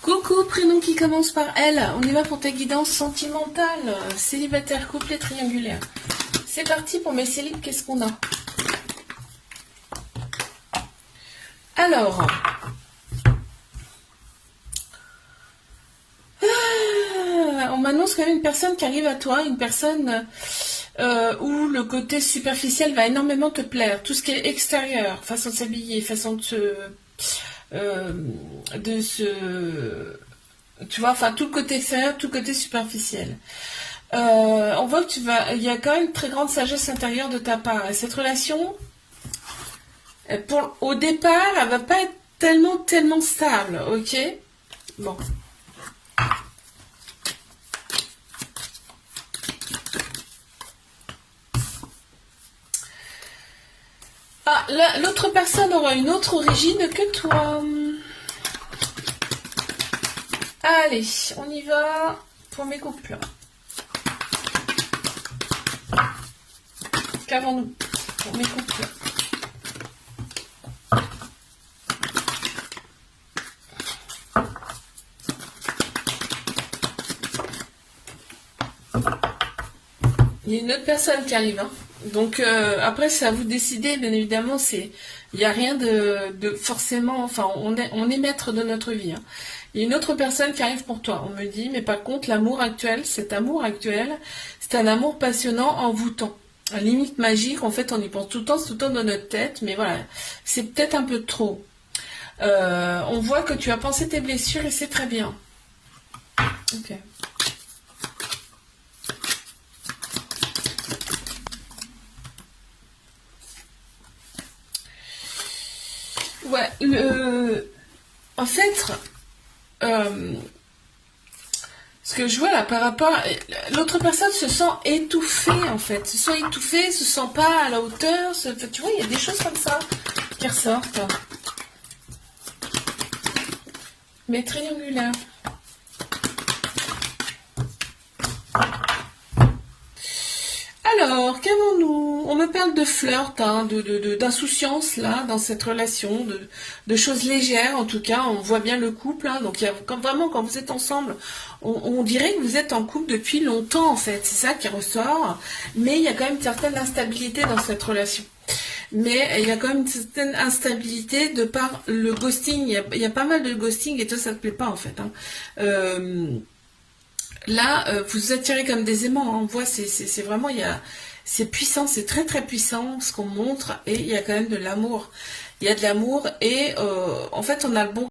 Coucou, prénom qui commence par L. On y va pour ta guidance sentimentale. Célibataire, couplé, triangulaire. C'est parti pour mes célibes, qu'est-ce qu'on a? Alors, on m'annonce quand même une personne qui arrive à toi, une personne où le côté superficiel va énormément te plaire. Tout ce qui est extérieur, façon de s'habiller, façon de se... Tu vois, enfin tout le côté extérieur, tout le côté superficiel. On voit que il y a quand même une très grande sagesse intérieure de ta part. Et cette relation, au départ, elle va pas être tellement stable, ok? Bon. Ah, l'autre personne aura une autre origine que toi. Allez, on y va pour mes couples. Qu'avons-nous pour mes couples? Il y a une autre personne qui arrive, hein. Donc après c'est à vous de décider, bien évidemment, il n'y a rien de forcément, enfin on est maître de notre vie, hein. Il y a une autre personne qui arrive pour toi, on me dit, mais par contre l'amour actuel, cet amour actuel, c'est un amour passionnant, envoûtant, limite magique, en fait on y pense tout le temps dans notre tête, mais voilà, c'est peut-être un peu trop. On voit que tu as pensé tes blessures et c'est très bien. Ok. Ouais, en fait, ce que je vois là par rapport, l'autre personne se sent étouffée en fait, se sent étouffée, se sent pas à la hauteur, tu vois, il y a des choses comme ça qui ressortent. Mais triangulaire. Alors, qu'avons-nous? On me parle de flirt, hein, d'insouciance là, dans cette relation, de choses légères en tout cas. On voit bien le couple, hein, donc vraiment quand vous êtes ensemble, on dirait que vous êtes en couple depuis longtemps en fait. C'est ça qui ressort. Mais il y a quand même une certaine instabilité dans cette relation. Mais il y a quand même une certaine instabilité de par le ghosting. Il y a pas mal de ghosting et toi ça te plaît pas en fait, hein. Là, vous vous attirez comme des aimants, hein. On voit, c'est vraiment, c'est puissant, c'est très puissant ce qu'on montre, et il y a quand même de l'amour. Il y a de l'amour, et en fait, on a le bon